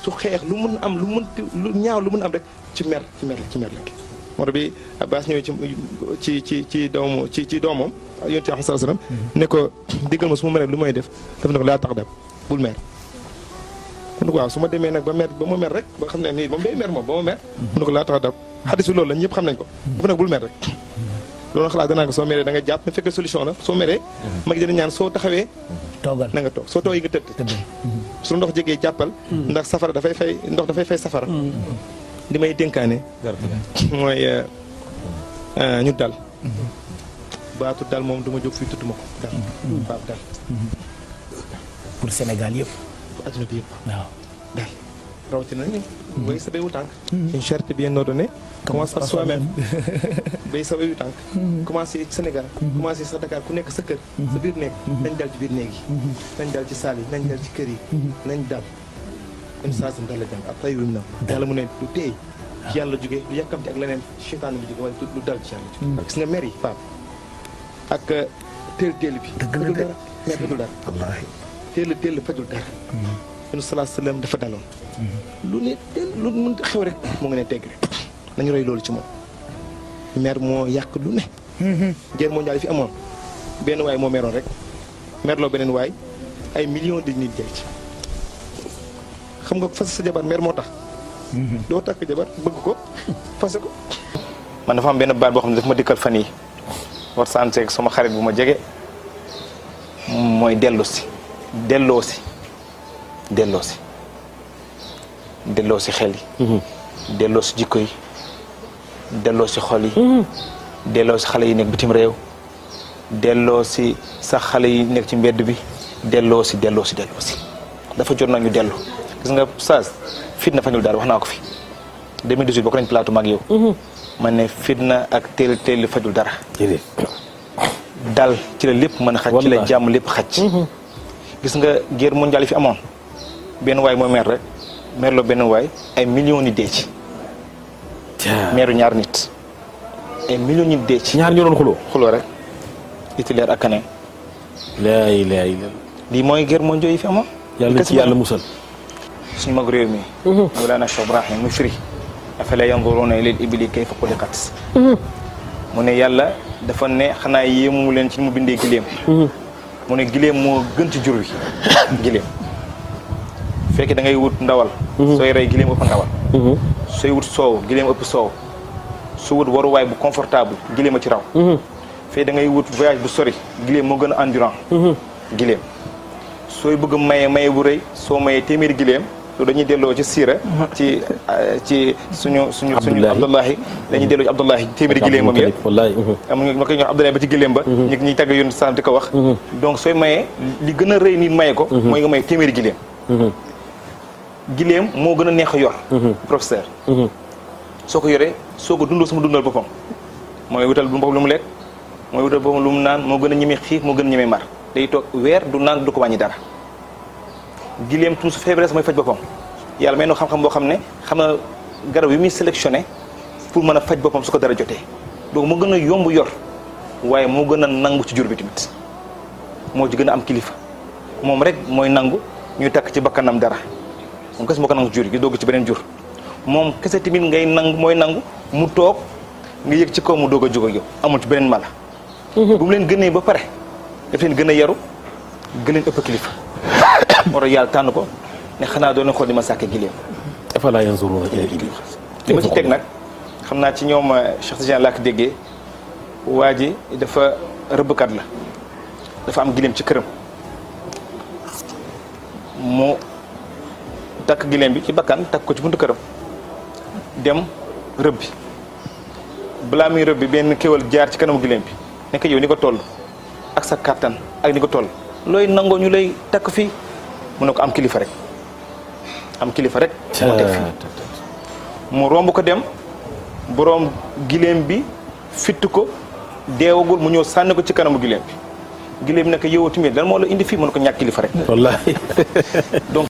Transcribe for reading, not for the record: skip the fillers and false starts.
su xeex lu mun am lu mun lu ñaaw lu mun am rek ci mer la moo tax bi Abbas ñëwee ci doomam yonent bi sallallahu alayhi wasallam ne ko diggal ma su ma meree lu may def daf ne ko laa tax dab bul mer mu ne ko waaw su ma demee nag ba ma mer rek ba xam ne nii moom day mer moom ba ma mer mu ne ko laa tax dab xadis bi loolu la ñëpp xam nañ ko dafa nag bul mer rek loolu xalaat danaa ko soo meree da nga jàpp ne fekkee solution la soo meree mag dina ñaan soo taxawee toogal na nga toog soo toogee nga tëdd su ndox jegee jàppal ndax safara dafay fay safara li may dénkaane mooy ñu dal baatu dal moom du ma jóg fii tudd ma ko dal baatu dal pour Sénégal yëpp pour adduna bi yëpp waaw dal rawatina ni bay sa bayu tànk une charité bien ordonnée commence par soi-même bay sa bayu tànk commencé Sénégal commencé sa Dakar ku nekk sa kër sa biir néeg nañ dal ci biir néeg yi nañ dal ci saal yi nañ dal ci kër yi nañ dal une station dal la jàng ab tay wim na yàlla mu ne lu teey ci yàlla jóge lu yàkkamti ak leneen seytaane bi jóge waaye lu dal ci yàlla jóge gis nga mer yi Pape ak teel bi fajul dara mer fajul dara wallaahi teel fajul dara yéen salaa salaam dafa daloon lu ne lu mën xew rek mu ngi ne tegg rek nañu roy loolu ci moom mer moo yàq lu ne guerre mondiale yi fi amoon benn waay moo meroon rek merloo beneen waay ay millions de nit jël ci xam nga fas sa jabar mer moo tax doo takk jabar bëgg ko fase ko man dafa am benn baat boo xam ne daf ma dikkal fan yi war santeeg sama xarit bu ma jege mooy delloo si xel yi delloo si jikko yi delloo si xol yi delloo si xale yi nekk bitim réew delloo si sax xale yi nekk ci mbedd bi delloo si dafa jot nañu dellu gis nga Oustaz fitna fajul dara wax naa ko fi 2018 bokk nañ plateau mag yow man ne fitna ak teel fajul dara dal ci la lépp mën a xaj ci la jàmm lépp xaj gis nga guerre mondiale yi fi amoon benn waay mooy mer rek merloo benn waay ay millions ni dee ci meeru ñaar nit ay millions ni dee ci ñaar ñu doon xuloo rek Hitler ak keneen lii mooy guerre mondiale yi fi amoon yàlla ci yàlla musal suñu mag réew mi Mawlana Cheikh Ibrahim muy firi afala yanzuruna ilal ibili kayfa xuliqat mu ne yàlla dafa ne xanaa yéemu leen ci mu bindee giléem mu ne giléem moo gën ci jur wi giléem fekkee da ngay wut ndawal sooy rey giléem ëpp ndawal sooy wut soow giléem ëpp soow su wut waruwaay bu confortable giléem a ci raw fekk da ngay wut voyage bu sori giléem moo gën a endurant giléem sooy bëgg maye bu rëy soo mayee téeméeri giléem loolu dañuy delloo ci siira ci suñu Abdullahi dañuy delloo ci Abdullahi téeméeri giléem moom yëpp ma koy ñoo Abdullahi ba ci giléem ba ñi tàgg yoon sant di ko wax donc sooy mayee li gën a rëy nit maye ko mooy nga may téeméeri giléem giléem moo gën a neex a yor professeur soo ko yoree soo ko dundoo sama dundal boppam mooy wutal boppam lu mu lekk mooy wutal boppam lu mu naan moo gën a ñeme xiif moo gën a ñeme mar day toog weer du naan du ko wàññi dara giléem tout su faiblesse mooy faj boppam yàlla may no xam-xam boo xam ne xam na garab yi muy sélectionné pour mën a faj boppam su ko dara jotee donc moo gën a yomb yor waaye moo gën a nangu ci jur bi tamit moo ci gën a am kilifa moom rek mooy nangu ñuy takk ci bakkanam dara moom kese moo ko nangu jur gi doog ci beneen jur moom kese tamit ngay nangu mooy nangu mu toog nga yëg ci kaw mu doog a jóg ak yow amul ci beneen mala bu mu leen gënee ba pare daf leen gën a yaru gën leen ëpp kilifa moo tax yàlla tànn ko ne xanaa doon na xool di ma sàkke giléem afalaa yanzuruuna ilal ibili li ma ci teg nag xam naa ci ñoom Cheikh Tidiane laa ko déggee waa ji dafa rëbbkat la dafa am giléem ci këram mu takk giléem bi ci bakkan takk ko ci buntu këram dem rëbbi balaa muy rëbbi benn kéwal jaar ci kanamu giléem bi nekk yow ni ko toll ak sa kàttan ak ni ko toll looy nangoo ñu lay takk fii mu ne ko am kilifa rek moo teg fii mu romb ko dem boroom giléem bi fitt ko deewagul mu ñëw sànni ko ci kanamu giléem bi giléem bi nag yow tamit lan moo la indi fii mu ne ko ñàkk kilifa rek wallaahi donc